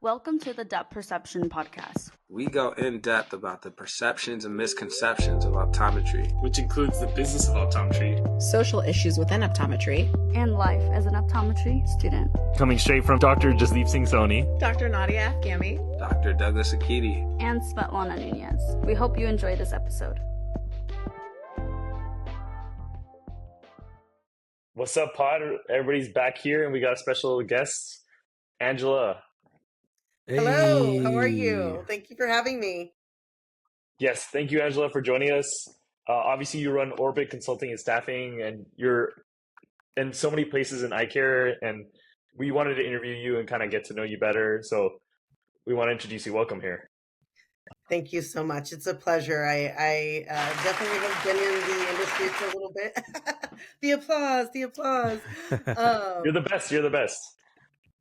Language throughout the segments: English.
Welcome to the Depth Perception Podcast. We go in depth about the perceptions and misconceptions of optometry, which includes the business of optometry, social issues within optometry, and life as an optometry student. Coming straight from Dr. Jasdeep Singh Soni, Dr. Nadia Afghami, Dr. Douglas Akiti, and Svetlana Nunez. We hope you enjoy this episode. What's up, pod? Everybody's back here, and we got a special guest, Angela. Hey. Hello, how are you? Thank you for having me. Yes, thank you, Angela, for joining us. Obviously, you run Orbit Consulting and Staffing, and you're in so many places in eye care, and we wanted to interview you and kind of get to know you better. So we want to introduce you. Welcome here. Thank you so much. It's a pleasure. I definitely have been in the industry for a little bit. The applause. You're the best. You're the best.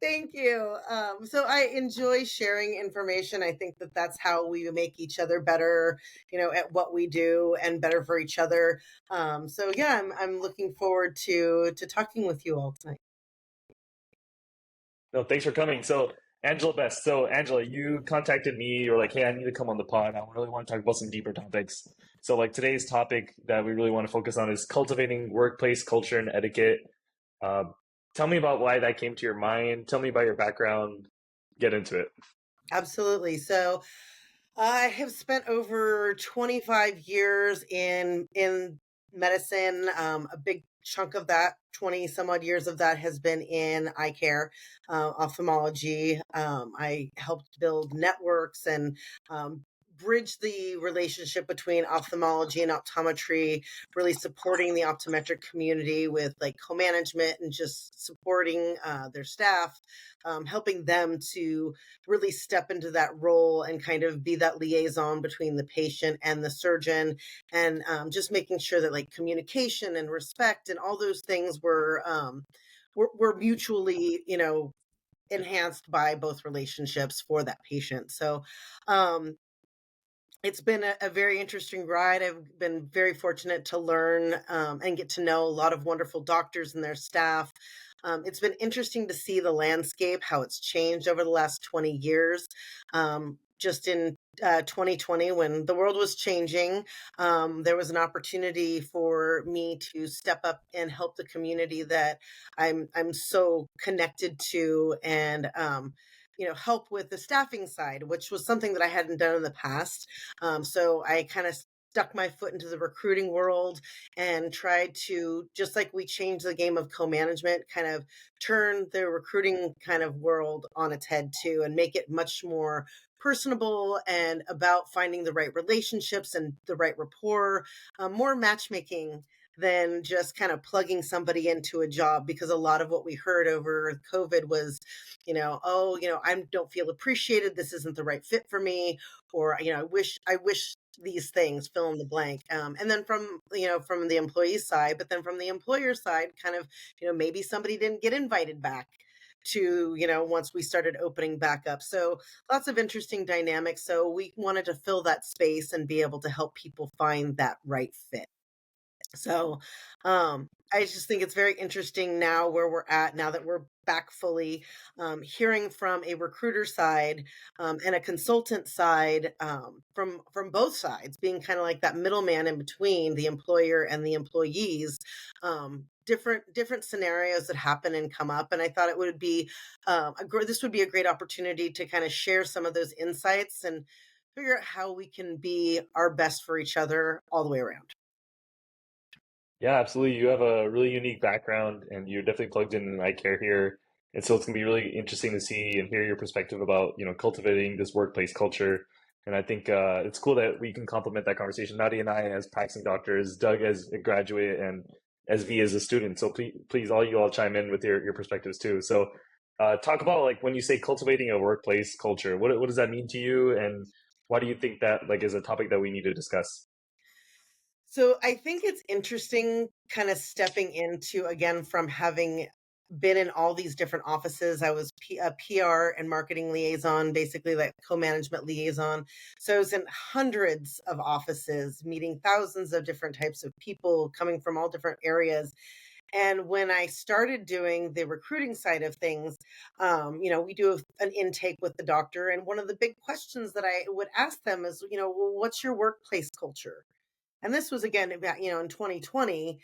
Thank you. So I enjoy sharing information. I think that that's how we make each other better, at what we do and better for each other. So yeah, I'm looking forward to talking with you all tonight. No, thanks for coming. So Angela Best. So Angela, you contacted me. You're like, hey, I need to come on the pod. I really want to talk about some deeper topics. So like today's topic that we really want to focus on is cultivating workplace culture and etiquette. Tell me about why that came to your mind. Tell me about your background. Get into it. Absolutely. So I have spent over 25 years in medicine. A big chunk of that, 20 some odd years of that, has been in eye care, ophthalmology. I helped build networks and bridge the relationship between ophthalmology and optometry, really supporting the optometric community with like co-management and just supporting their staff, helping them to really step into that role and kind of be that liaison between the patient and the surgeon, and just making sure that like communication and respect and all those things were mutually, enhanced by both relationships for that patient. So it's been a very interesting ride. I've been very fortunate to learn and get to know a lot of wonderful doctors and their staff. It's been interesting to see the landscape, how it's changed over the last 20 years. Just in 2020, when the world was changing, there was an opportunity for me to step up and help the community that I'm so connected to, and help with the staffing side, which was something that I hadn't done in the past. So I kind of stuck my foot into the recruiting world and tried to, just like we changed the game of co-management, kind of turn the recruiting kind of world on its head too, and make it much more personable and about finding the right relationships and the right rapport, more matchmaking than just kind of plugging somebody into a job. Because a lot of what we heard over COVID was, I don't feel appreciated. This isn't the right fit for me. Or, I wish these things, fill in the blank. And then from the employee side, but then from the employer side, kind of, maybe somebody didn't get invited back to, once we started opening back up. So lots of interesting dynamics. So we wanted to fill that space and be able to help people find that right fit. So I just think it's very interesting now where we're at, now that we're back fully, hearing from a recruiter side and a consultant side, from both sides, being kind of like that middleman in between the employer and the employees, different scenarios that happen and come up. And I thought it would be this would be a great opportunity to kind of share some of those insights and figure out how we can be our best for each other all the way around. Yeah, absolutely. You have a really unique background, and you're definitely plugged in eye care here. And so it's going to be really interesting to see and hear your perspective about, cultivating this workplace culture. And I think it's cool that we can complement that conversation. Nadia and I as practicing doctors, Doug as a graduate, and SV as a student. So please all you all chime in with your perspectives too. So talk about like when you say cultivating a workplace culture, what does that mean to you? And why do you think that like is a topic that we need to discuss? So I think it's interesting kind of stepping into, again, from having been in all these different offices. I was a PR and marketing liaison, basically like co-management liaison. So I was in hundreds of offices, meeting thousands of different types of people coming from all different areas. And when I started doing the recruiting side of things, we do an intake with the doctor. And one of the big questions that I would ask them is, well, what's your workplace culture? And this was again about, in 2020,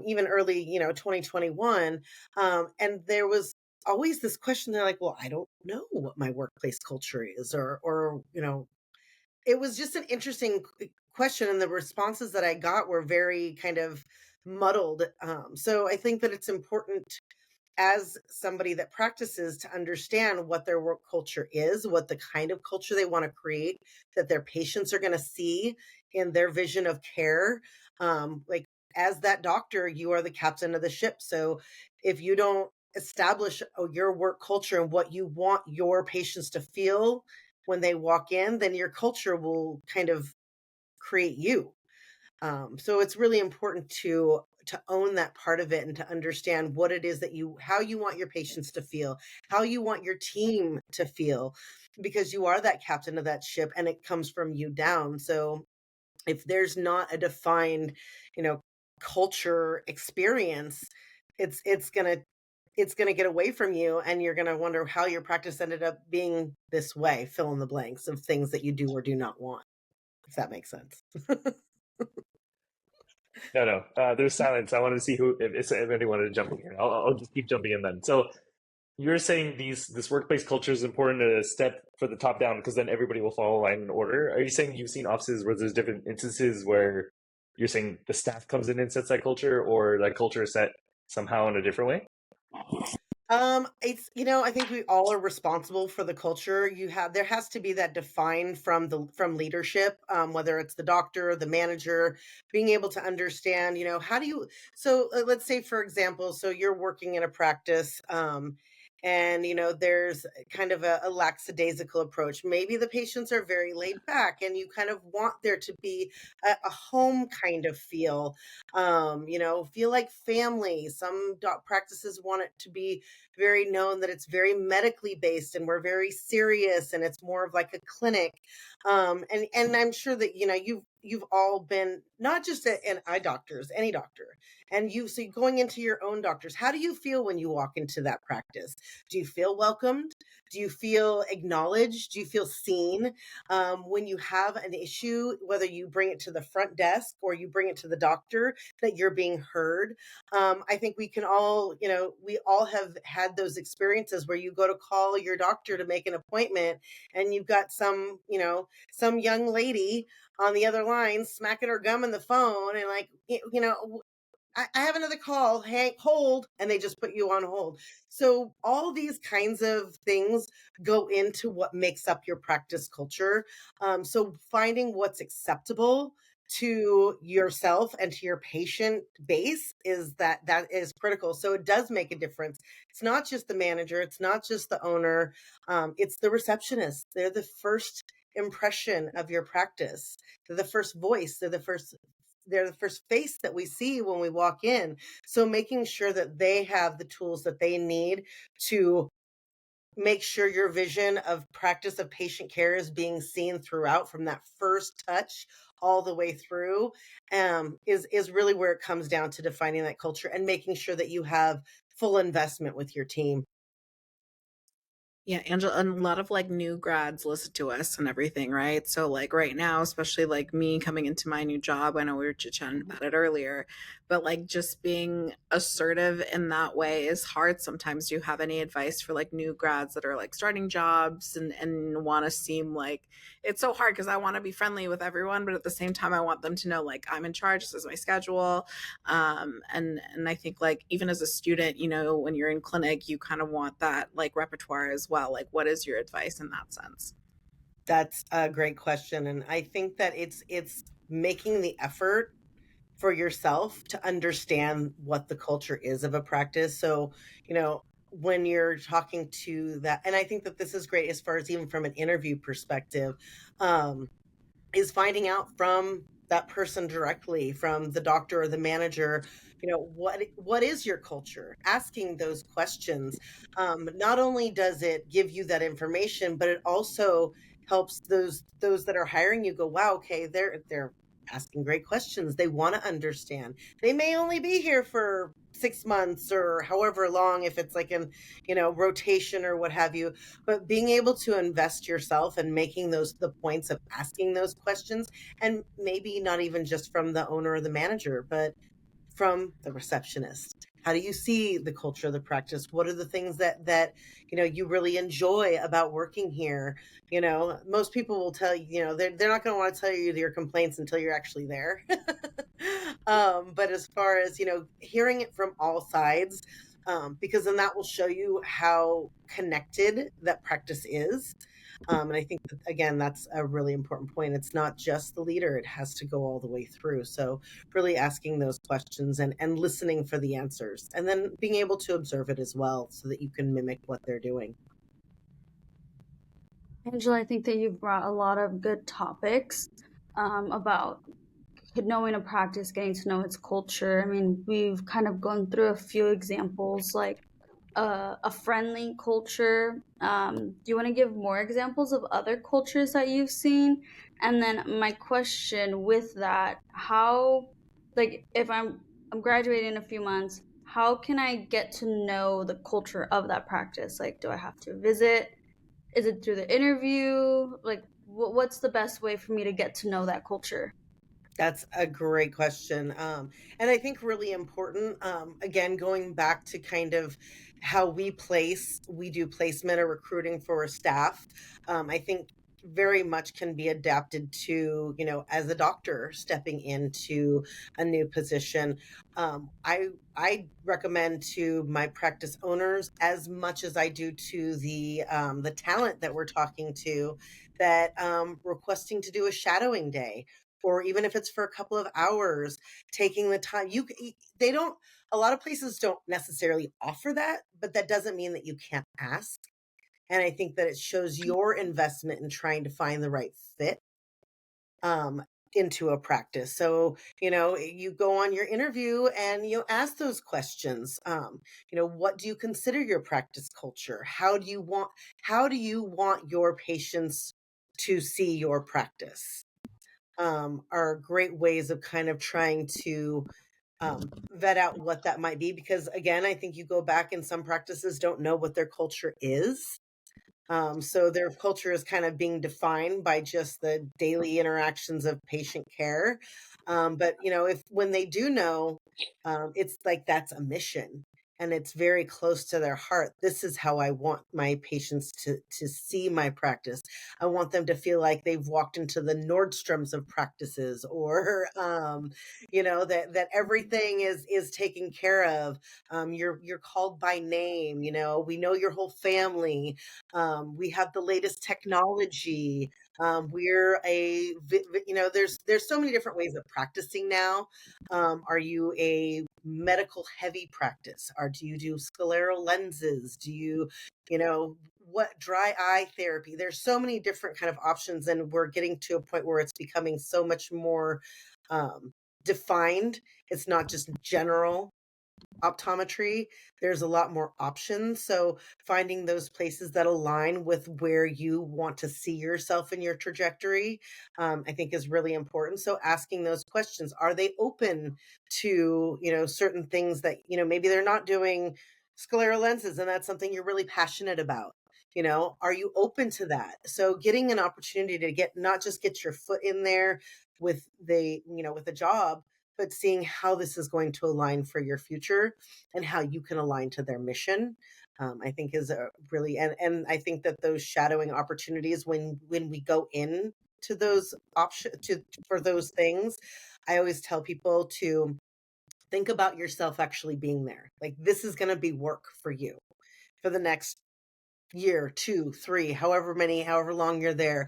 even early, 2021. And there was always this question. They're like, well, I don't know what my workplace culture is, or, it was just an interesting question. And the responses that I got were very kind of muddled. So I think that it's important as somebody that practices to understand what their work culture is, what the kind of culture they want to create, that their patients are going to see in their vision of care. Like as that doctor, you are the captain of the ship. So if you don't establish your work culture and what you want your patients to feel when they walk in, then your culture will kind of create you. So it's really important to own that part of it and to understand what it is that how you want your patients to feel, how you want your team to feel, because you are that captain of that ship and it comes from you down. So if there's not a defined, you know, culture experience, it's gonna get away from you, and you're gonna wonder how your practice ended up being this way. Fill in the blanks of things that you do or do not want, if that makes sense. No. There's silence. I want to see if anyone wanted to jump in here. I'll just keep jumping in then. So you're saying this workplace culture is important to step for the top down because then everybody will follow line in order. Are you saying you've seen offices where there's different instances where you're saying the staff comes in and sets that culture, or that culture is set somehow in a different way? It's, I think we all are responsible for the culture. There has to be that defined from leadership, whether it's the doctor, the manager, being able to understand, how do you, so let's say, for example, so you're working in a practice, and there's kind of a lackadaisical approach. Maybe the patients are very laid back and you kind of want there to be a home kind of feel, feel like family. Some practices want it to be very known that it's very medically based and we're very serious and it's more of like a clinic. And I'm sure that you've all been not just an eye doctors, any doctor, and so going into your own doctors. How do you feel when you walk into that practice? Do you feel welcomed? Do you feel acknowledged? Do you feel seen? When you have an issue, whether you bring it to the front desk or you bring it to the doctor, that you're being heard. I think we can all, we all have had those experiences where you go to call your doctor to make an appointment and you've got some young lady on the other line smacking her gum in the phone and like, I have another call. Hey, hold. And they just put you on hold. So all these kinds of things go into what makes up your practice culture. So finding what's acceptable to yourself and to your patient base that is critical. So it does make a difference. It's not just the manager. It's not just the owner. It's the receptionist. They're the first impression of your practice. They're the first voice. They're the first face that we see when we walk in. So making sure that they have the tools that they need to make sure your vision of practice of patient care is being seen throughout from that first touch all the way through, is really where it comes down to defining that culture and making sure that you have full investment with your team. Yeah, Angela, and a lot of like new grads listen to us and everything, right? So like right now, especially like me coming into my new job, I know we were chit-chatting about it earlier, but like just being assertive in that way is hard sometimes. Do you have any advice for like new grads that are like starting jobs and want to seem like it's so hard because I want to be friendly with everyone, but at the same time I want them to know like I'm in charge, this is my schedule. And I think like even as a student, when you're in clinic, you kind of want that like repertoire as well. Like, what is your advice in that sense? That's a great question. And I think that it's making the effort for yourself to understand what the culture is of a practice. So, when you're talking to that, and I think that this is great as far as even from an interview perspective, um, is finding out from that person directly, from the doctor or the manager, what is your culture? Asking those questions. Not only does it give you that information, but it also helps those that are hiring you go, wow, okay, they're asking great questions. They want to understand. They may only be here for 6 months or however long, if it's like an, rotation or what have you. But being able to invest yourself and making the points of asking those questions, and maybe not even just from the owner or the manager, but from the receptionist. How do you see the culture of the practice? What are the things that you really enjoy about working here? Most people will tell you, they're not going to want to tell you your complaints until you're actually there. But as far as hearing it from all sides, because then that will show you how connected that practice is. And I think that, again, that's a really important point. It's not just the leader, it has to go all the way through. So really asking those questions and listening for the answers, and then being able to observe it as well so that you can mimic what they're doing. Angela, I think that you've brought a lot of good topics about knowing a practice, getting to know its culture. I mean, we've kind of gone through a few examples, like a friendly culture. Do you want to give more examples of other cultures that you've seen? And then my question with that, how, like, if I'm graduating in a few months, how can I get to know the culture of that practice? Like, do I have to visit? Is it through the interview? Like, what's the best way for me to get to know that culture? That's a great question. And I think really important, again, going back to kind of how we do placement or recruiting for staff. I think very much can be adapted to, as a doctor stepping into a new position. I recommend to my practice owners, as much as I do to the talent that we're talking to, that requesting to do a shadowing day, or even if it's for a couple of hours, taking the time. They don't, a lot of places don't necessarily offer that, but that doesn't mean that you can't ask. And I think that it shows your investment in trying to find the right fit into a practice. So, you go on your interview and you ask those questions. What do you consider your practice culture? How do you want your patients to see your practice? Are great ways of kind of trying to vet out what that might be. Because again, I think you go back and some practices don't know what their culture is. So their culture is kind of being defined by just the daily interactions of patient care. But if when they do know, it's like that's a mission and it's very close to their heart. This is how I want my patients to see my practice. I want them to feel like they've walked into the Nordstroms of practices, or that everything is taken care of. You're called by name. We know your whole family. We have the latest technology. There's so many different ways of practicing now. Are you a medical heavy practice? Or do you do scleral lenses? Do what dry eye therapy? There's so many different kind of options, and we're getting to a point where it's becoming so much more defined. It's not just general optometry. There's a lot more options. So finding those places that align with where you want to see yourself in your trajectory, I think is really important. So asking those questions, are they open to, certain things that, maybe they're not doing scleral lenses and that's something you're really passionate about. Are you open to that? So getting an opportunity to not just get your foot in there with the job, but seeing how this is going to align for your future and how you can align to their mission, I think is a really, and I think that those shadowing opportunities, when we go in to those options for those things, I always tell people to think about yourself actually being there. Like, this is going to be work for you for the next year, 2, 3, however long you're there.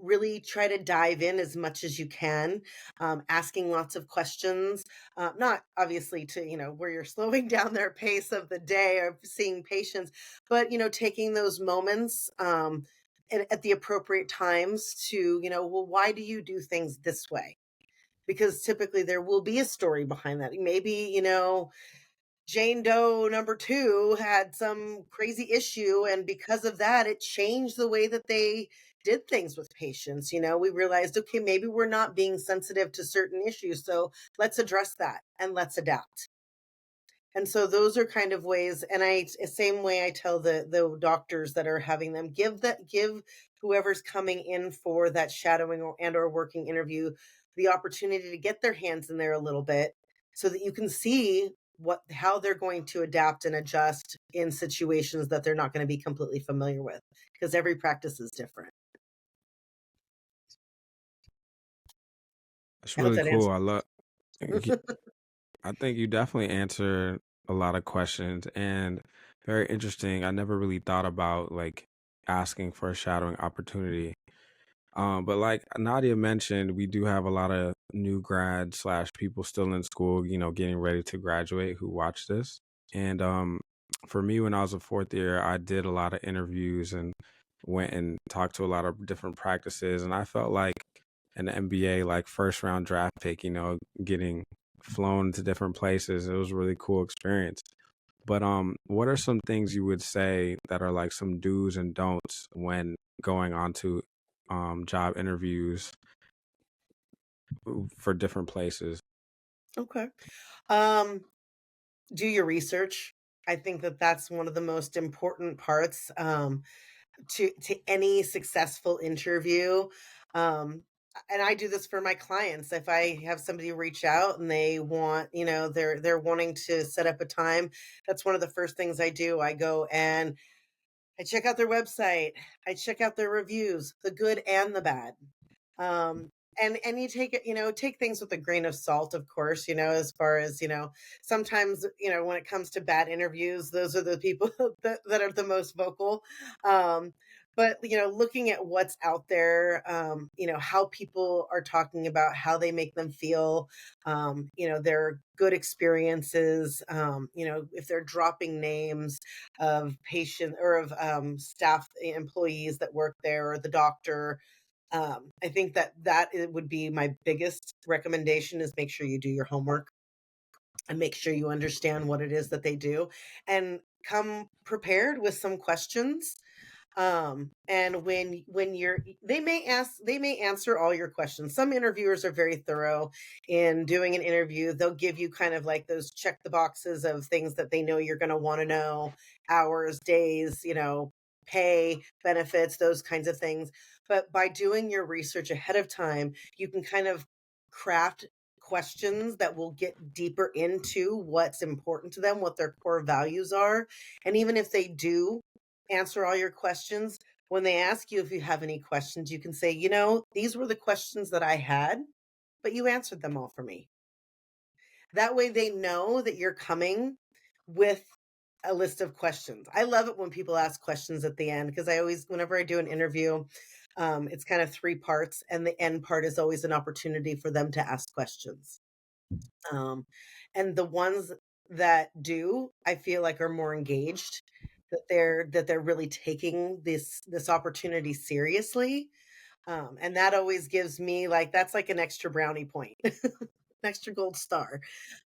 Really try to dive in as much as you can, asking lots of questions, not obviously to, where you're slowing down their pace of the day or seeing patients, but, taking those moments, at the appropriate times to, well, why do you do things this way? Because typically there will be a story behind that. Maybe, Jane Doe number 2 had some crazy issue, and because of that, it changed the way that they did things with patients. We realized, okay, maybe we're not being sensitive to certain issues, so let's address that and let's adapt. And so those are kind of ways, and same way I tell the doctors that are having them, give whoever's coming in for that shadowing or working interview the opportunity to get their hands in there a little bit so that you can see how they're going to adapt and adjust in situations that they're not going to be completely familiar with, because every practice is different. It's I hope really that cool. answers. I think you definitely answered a lot of questions and very interesting. I never really thought about like asking for a shadowing opportunity. But like Nadia mentioned, we do have a lot of new grads slash people still in school, getting ready to graduate who watch this. And for me, when I was a fourth year, I did a lot of interviews and went and talked to a lot of different practices. And I felt like an NBA like first round draft pick, getting flown to different places. It was a really cool experience. But what are some things you would say that are like some do's and don'ts when going on to job interviews for different places? Okay. Do your research. I think that that's one of the most important parts to any successful interview. Um, and I do this for my clients. If I have somebody reach out and they want, they're wanting to set up a time, that's one of the first things I do. I go and I check out their website. I check out their reviews, the good and the bad. Um, and you take it, take things with a grain of salt, of course, as far as, sometimes, when it comes to bad interviews, those are the people that are the most vocal. But, looking at what's out there, how people are talking about how they make them feel, their good experiences, if they're dropping names of patient or of staff employees that work there or the doctor. I think that it would be my biggest recommendation is make sure you do your homework and make sure you understand what it is that they do and come prepared with some questions. And when they may answer all your questions. Some interviewers are very thorough in doing an interview. They'll give you kind of like those check the boxes of things that they know you're going to want to know: hours, days, pay, benefits, those kinds of things. But by doing your research ahead of time, you can kind of craft questions that will get deeper into what's important to them, what their core values are. And even if they do answer all your questions, when they ask you if you have any questions, you can say, these were the questions that I had, but you answered them all for me. That way they know that you're coming with a list of questions. I love it when people ask questions at the end, because whenever I do an interview, it's kind of 3 parts, and the end part is always an opportunity for them to ask questions. And the ones that do, I feel like are more engaged, that they're really taking this opportunity seriously. And that always gives me that's like an extra brownie point, an extra gold star.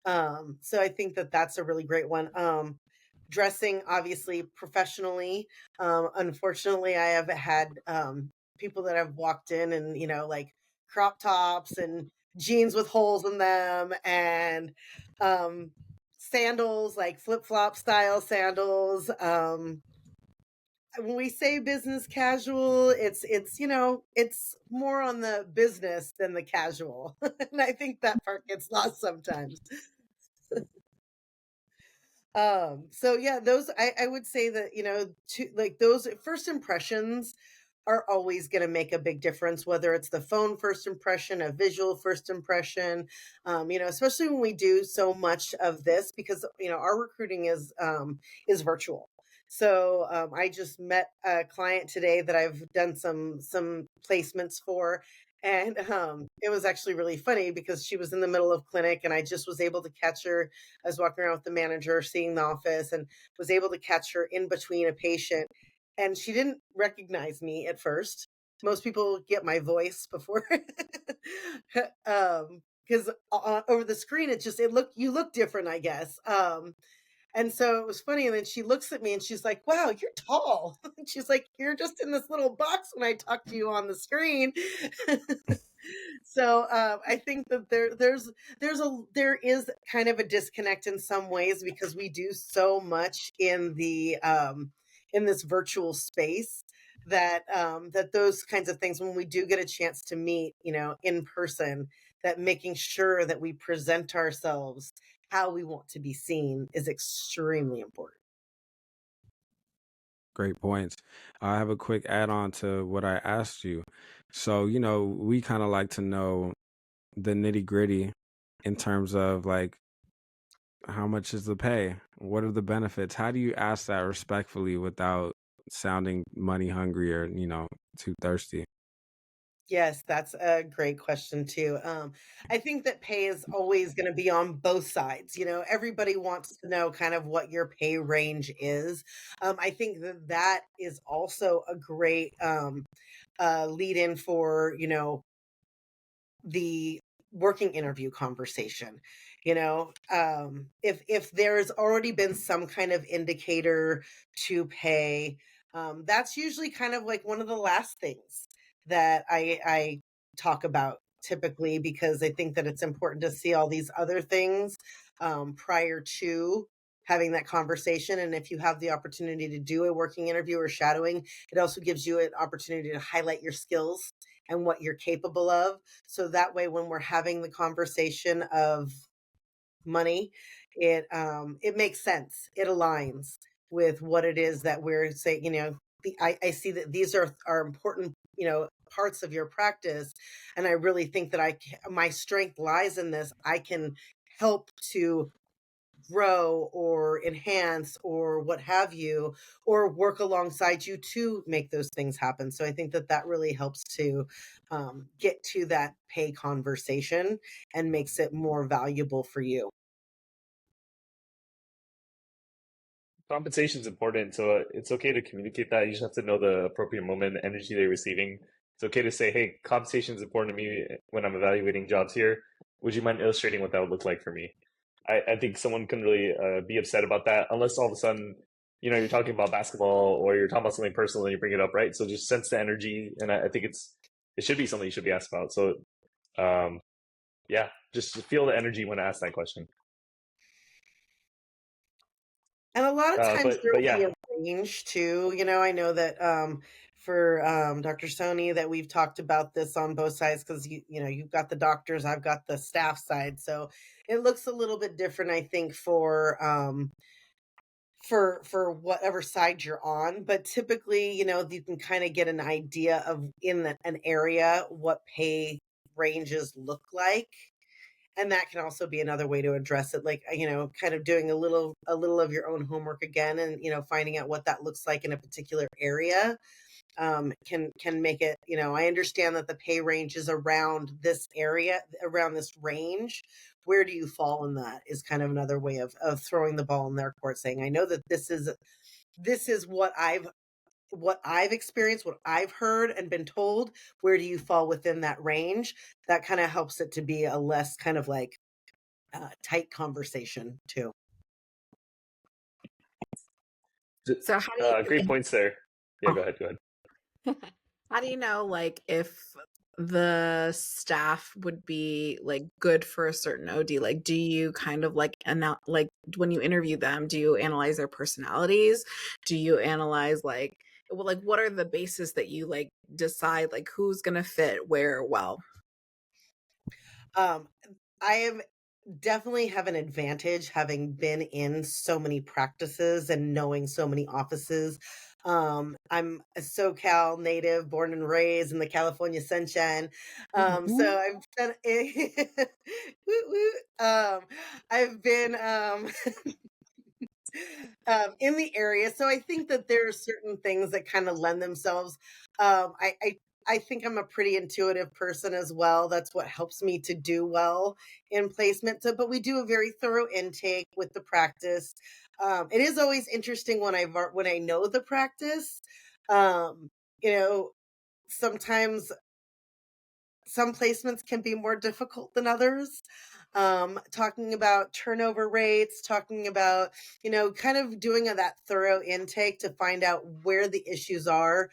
So I think that that's a really great one. Dressing obviously professionally. Unfortunately, I have had people that have walked in and like crop tops and jeans with holes in them, and sandals, like flip-flop style sandals. When we say business casual, it's more on the business than the casual. And I think that part gets lost sometimes. So yeah, those I would say that, those first impressions are always going to make a big difference, whether it's the phone first impression, a visual first impression, especially when we do so much of this, because, our recruiting is virtual. So I just met a client today that I've done some placements for. And it was actually really funny because she was in the middle of clinic and I just was able to catch her. I was walking around with the manager, seeing the office, and was able to catch her in between a patient. And she didn't recognize me at first. Most people get my voice before, because over the screen you look different, I guess. And so it was funny. And then she looks at me and she's like, "Wow, you're tall." And she's like, "You're just in this little box when I talk to you on the screen." So I think that there is kind of a disconnect in some ways because we do so much in this virtual space that those kinds of things, when we do get a chance to meet, in person, that making sure that we present ourselves how we want to be seen is extremely important. Great points. I have a quick add on to what I asked you. So, we kind of like to know the nitty gritty in terms of like how much is the pay? What are the benefits? How do you ask that respectfully without sounding money hungry or, too thirsty? Yes, that's a great question too. I think that pay is always going to be on both sides. Everybody wants to know kind of what your pay range is. I think that is also a great lead in for, the working interview conversation. If there's already been some kind of indicator to pay, that's usually kind of like one of the last things that I talk about typically, because I think that it's important to see all these other things prior to having that conversation. And if you have the opportunity to do a working interview or shadowing, it also gives you an opportunity to highlight your skills and what you're capable of. So that way, when we're having the conversation of money, it makes sense. It aligns with what it is that we're saying. I see that these are important, parts of your practice, and I really think that my strength lies in this. I can help to grow or enhance or what have you, or work alongside you to make those things happen. So I think that really helps to get to that pay conversation and makes it more valuable for you. Compensation is important, so it's okay to communicate that. You just have to know the appropriate moment, the energy they're receiving. It's okay to say, "Hey, compensation is important to me when I'm evaluating jobs here. Would you mind illustrating what that would look like for me?" I think someone can really be upset about that unless all of a sudden, you're talking about basketball or you're talking about something personal and you bring it up, right? So just sense the energy, and I think it should be something you should be asked about. So, um, yeah, just feel the energy when I ask that question. And a lot of times there But will be yeah, a range too. I know that for Dr. Sony, that we've talked about this on both sides, because you've got the doctors, I've got the staff side, so it looks a little bit different, I think, for whatever side you're on. But typically, you can kind of get an idea of an area what pay ranges look like. And that can also be another way to address it, like, kind of doing a little of your own homework again, and finding out what that looks like in a particular area can make it. I understand that the pay range is around this area, around this range. Where do you fall in that is kind of another way of throwing the ball in their court, saying, I know that this is what I've experienced, what I've heard and been told. Where do you fall within that range? That kind of helps it to be a less kind of like tight conversation too. So how do great you points there. Yeah, go ahead. Go ahead. how do you know, like, if the staff would be like good for a certain OD? Like, do you kind of like when you interview them, do you analyze their personalities? Do you analyze what are the bases that you like decide like who's gonna fit where well? Um, I am definitely have an advantage having been in so many practices and knowing so many offices. I'm a SoCal native, born and raised in the California sunshine. Mhm. So I've done woo, woo. I've been in the area. So I think that there are certain things that kind of lend themselves. I think I'm a pretty intuitive person as well. That's what helps me to do well in placement. So, but we do a very thorough intake with the practice. It is always interesting when I know the practice. Um, you know, sometimes some placements can be more difficult than others. talking about turnover rates, talking about, kind of doing that thorough intake to find out where the issues are.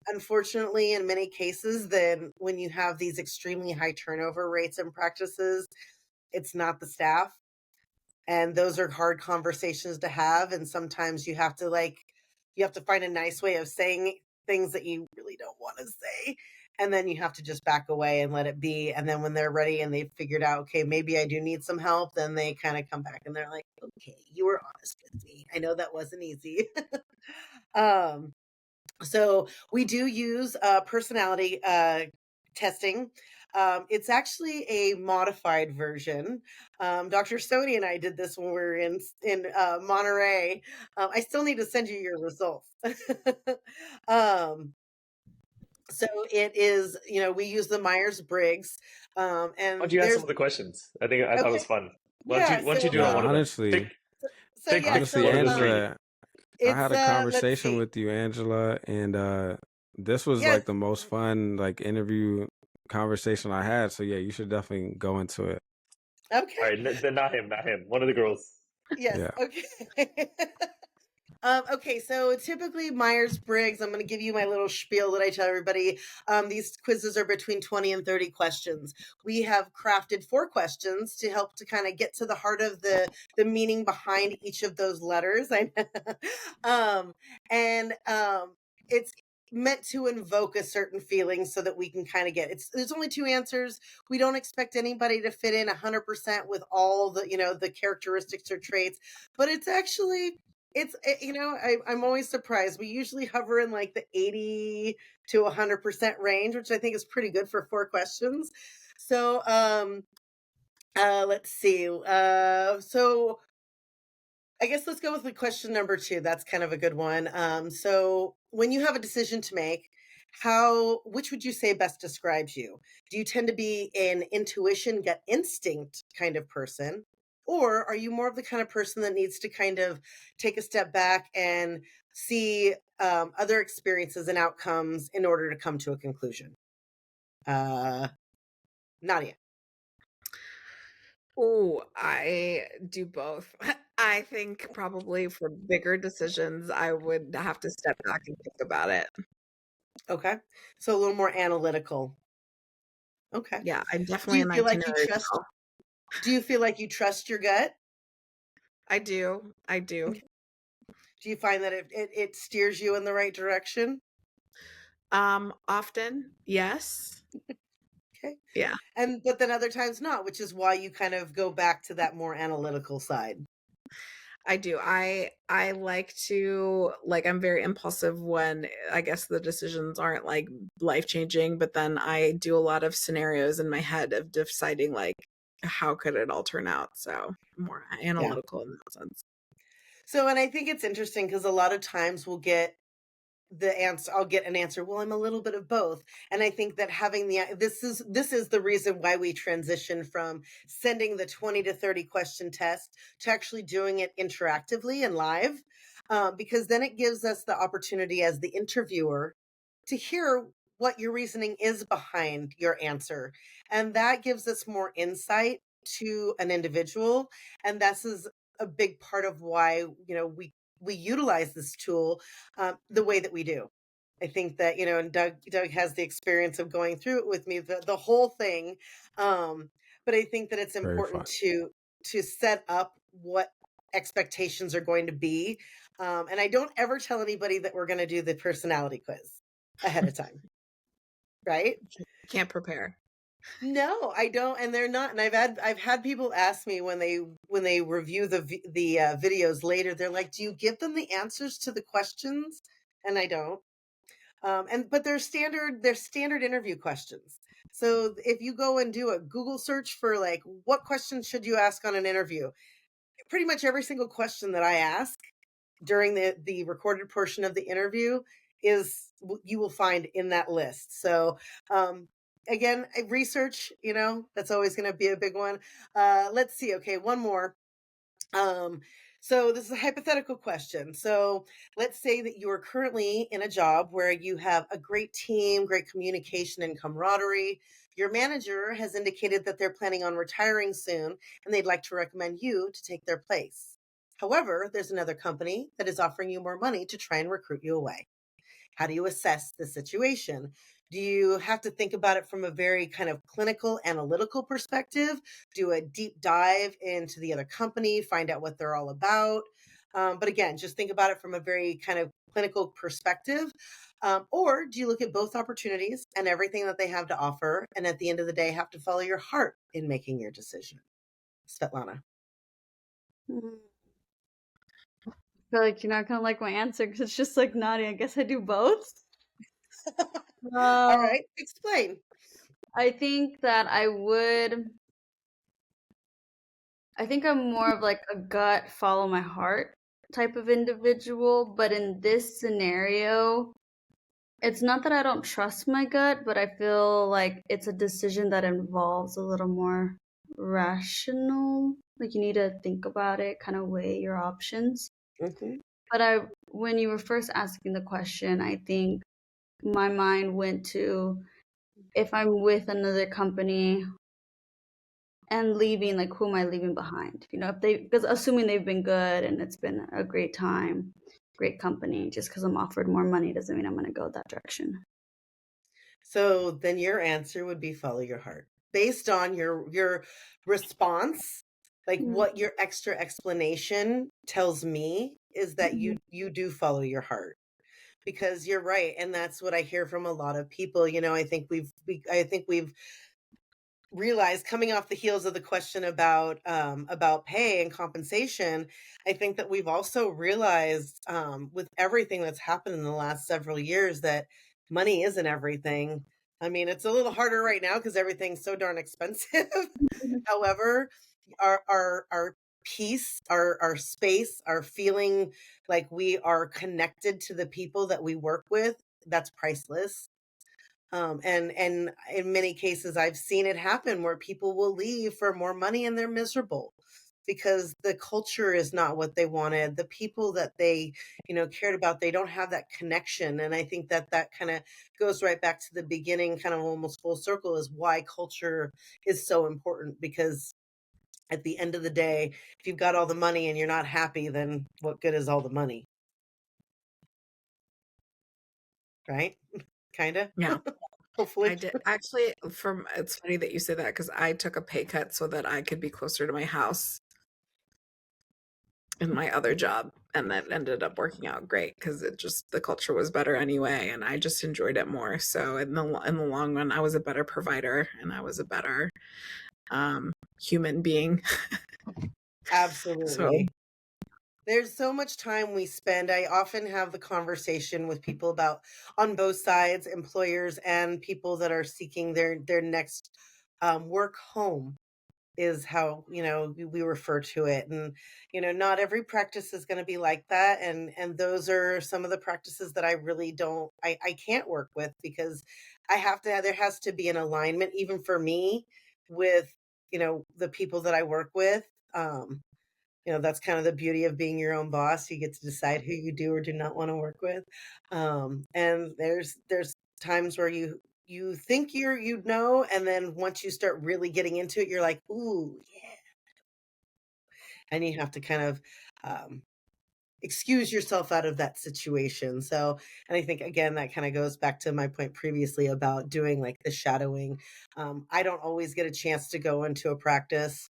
Unfortunately, in many cases, then when you have these extremely high turnover rates in practices, it's not the staff. And those are hard conversations to have. And sometimes you have to find a nice way of saying things that you really don't want to say. And then you have to just back away and let it be. And then when they're ready and they've figured out, okay, maybe I do need some help, then they kind of come back and they're like, okay, you were honest with me. I know that wasn't easy. So we do use personality testing. It's actually a modified version. Dr. Stoney and I did this when we were in Monterey. I still need to send you your results. So it is, we use the Myers-Briggs, Why and don't you ask there's some of the questions? I thought it okay, was fun. yeah. Why don't you do Yeah, it on one of them? honestly, Pick So one of the three. Angela, I it's had a let's conversation see, with you, Angela, and this was yes, like the most fun like interview conversation I had. So yeah, you should definitely go into it. okay, All right, then not him, not him. One of the girls. yes, Yeah. okay. Okay, so typically Myers-Briggs, I'm going to give you my little spiel that I tell everybody. These quizzes are between 20 and 30 questions. We have crafted 4 questions to help to kind of get to the heart of the meaning behind each of those letters. And it's meant to invoke a certain feeling so that we can kind of there's only 2 answers. We don't expect anybody to fit in 100% with all the, the characteristics or traits, but it's actually I'm always surprised. We usually hover in like the 80 to 100% range, which I think is pretty good for 4 questions. So, let's see. So I guess let's go with question number 2. That's kind of a good one. So when you have a decision to make, which would you say best describes you? Do you tend to be an intuition, gut instinct kind of person? Or are you more of the kind of person that needs to kind of take a step back and see other experiences and outcomes in order to come to a conclusion? Nadia. Oh, I do both. I think probably for bigger decisions, I would have to step back and think about it. Okay. So a little more analytical. Okay. Yeah, I'm Do definitely you an feel like you itinerary trust girl. do you feel like you trust your gut? I do. I do. Okay. Do you find that it steers you in the right direction? Often, yes. Okay. Yeah, But then other times not, which is why you kind of go back to that more analytical side. I do. I like to I'm very impulsive when I guess the decisions aren't like life-changing, but then I do a lot of scenarios in my head of deciding like how could it all turn out. So more Yeah. analytical in that sense. So, and I think it's interesting because a lot of times we'll get the answer, I'll get an answer, well, I'm a little bit of both. And I think that having this is the reason why we transition from sending the 20 to 30 question test to actually doing it interactively and live, because then it gives us the opportunity as the interviewer to hear what your reasoning is behind your answer, and that gives us more insight to an individual. And this is a big part of why we utilize this tool the way that we do. I think that, and Doug has the experience of going through it with me, the whole thing. But I think that it's Very fun. important to set up what expectations are going to be. And I don't ever tell anybody that we're going to do the personality quiz ahead of time. Right? Can't prepare. No, I don't, and they're not. And I've had people ask me when they review the videos later. They're like, "Do you give them the answers to the questions?" And I don't. But they're standard interview questions. So if you go and do a Google search for like what questions should you ask on an interview, pretty much every single question that I ask during the recorded portion of the interview is you will find in that list. So again, research, that's always going to be a big one. Let's see. Okay, one more. So this is a hypothetical question. So let's say that you are currently in a job where you have a great team, great communication and camaraderie. Your manager has indicated that they're planning on retiring soon and they'd like to recommend you to take their place. However, there's another company that is offering you more money to try and recruit you away. How do you assess the situation? Do you have to think about it from a very kind of clinical, analytical perspective? Do a deep dive into the other company, find out what they're all about? But again, just think about it from a very kind of clinical perspective. Or do you look at both opportunities and everything that they have to offer, and at the end of the day, have to follow your heart in making your decision? Svetlana. Mm. I feel like you're not gonna like my answer because it's just like naughty. I guess I do both. All Um, right, explain. I think that I think I'm more of like a gut, follow my heart type of individual, but in this scenario, it's not that I don't trust my gut, but I feel like it's a decision that involves a little more rational. Like you need to think about it, kind of weigh your options. Mm-hmm. But when you were first asking the question, I think my mind went to if I'm with another company and leaving, like who am I leaving behind? You know, if they because assuming they've been good and it's been a great time, great company, just because I'm offered more money doesn't mean I'm going to go that direction. So then your answer would be follow your heart. Based on your response, like what your extra explanation tells me is that you do follow your heart. Because you're right, and that's what I hear from a lot of people. You know, I think we've realized, coming off the heels of the question about pay and compensation, I think that we've also realized, with everything that's happened in the last several years, that money isn't everything. I mean, it's a little harder right now because everything's so darn expensive. However, our peace, our space, our feeling like we are connected to the people that we work with, that's priceless. And in many cases, I've seen it happen where people will leave for more money and they're miserable because the culture is not what they wanted. The people that they, cared about, they don't have that connection. And I think that that kind of goes right back to the beginning, kind of almost full circle, is why culture is so important. Because at the end of the day, if you've got all the money and you're not happy, then what good is all the money? Right? Kind of. Yeah. Hopefully. I did actually. It's funny that you say that because I took a pay cut so that I could be closer to my house in my other job, and that ended up working out great because the culture was better anyway, and I just enjoyed it more. So in the long run, I was a better provider and I was a better human being. So Absolutely. There's so much time we spend. I often have the conversation with people about, on both sides, employers and people that are seeking their next work home, is how we refer to it. And not every practice is going to be like that, and those are some of the practices that I really don't, I can't work with, because there has to be an alignment, even for me, with the people that I work with. That's kind of the beauty of being your own boss. You get to decide who you do or do not want to work with. And there's times where you think and then once you start really getting into it, you're like, ooh, yeah. And you have to kind of excuse yourself out of that situation. So, and I think, again, that kind of goes back to my point previously about doing like the shadowing. I don't always get a chance to go into a practice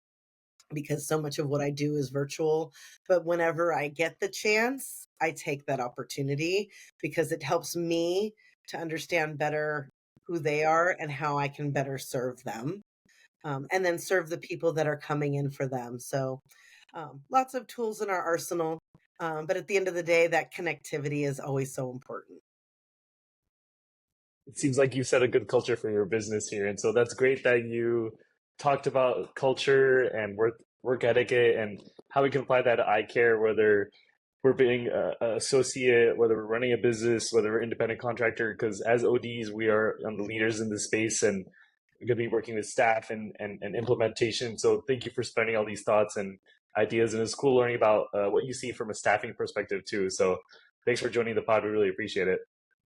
because so much of what I do is virtual. But whenever I get the chance, I take that opportunity because it helps me to understand better who they are and how I can better serve them, and then serve the people that are coming in for them. So lots of tools in our arsenal. But at the end of the day, that connectivity is always so important. it seems like you set a good culture for your business here. And so that's great that you talked about culture and work etiquette and how we can apply that to eye care, whether we're being an associate, whether we're running a business, whether we're independent contractor, because as ODs, we are the leaders in this space and we're going to be working with staff and implementation. So thank you for spending all these thoughts and ideas. And it's cool learning about what you see from a staffing perspective too. So thanks for joining the pod. We really appreciate it.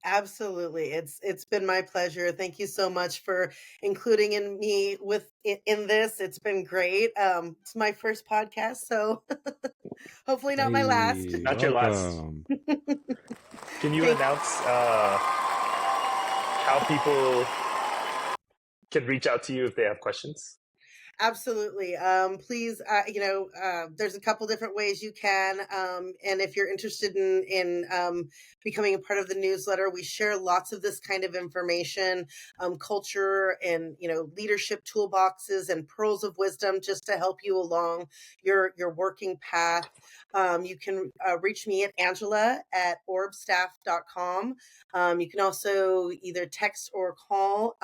Absolutely. It's been my pleasure. Thank you so much for including me in this. It's been great. It's my first podcast, so hopefully not my last. Hey, Not your last. welcome. Can you Thank announce how people can reach out to you if they have questions? Absolutely. Please, there's a couple different ways you can. And if you're interested in becoming a part of the newsletter, we share lots of this kind of information, culture and, leadership toolboxes and pearls of wisdom just to help you along your working path. You can reach me at angela@orbstaff.com. You can also either text or call.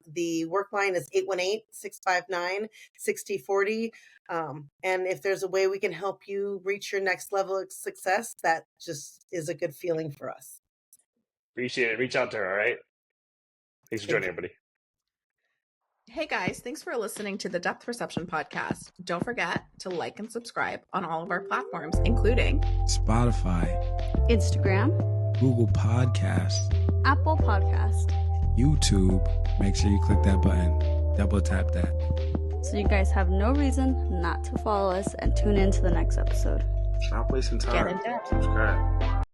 The work line is 818-659-6040. And if there's a way we can help you reach your next level of success, that just is a good feeling for us. Appreciate it. Reach out to her, all right? Thanks for joining, everybody. Hey guys, thanks for listening to the Depth Perception Podcast. Don't forget to like and subscribe on all of our platforms, including Spotify, Instagram, Google Podcasts, Apple Podcast. YouTube. Make sure you click that button. Double tap that. So you guys have no reason not to follow us and tune in to the next episode. Stop wasting time. Get in depth. Subscribe.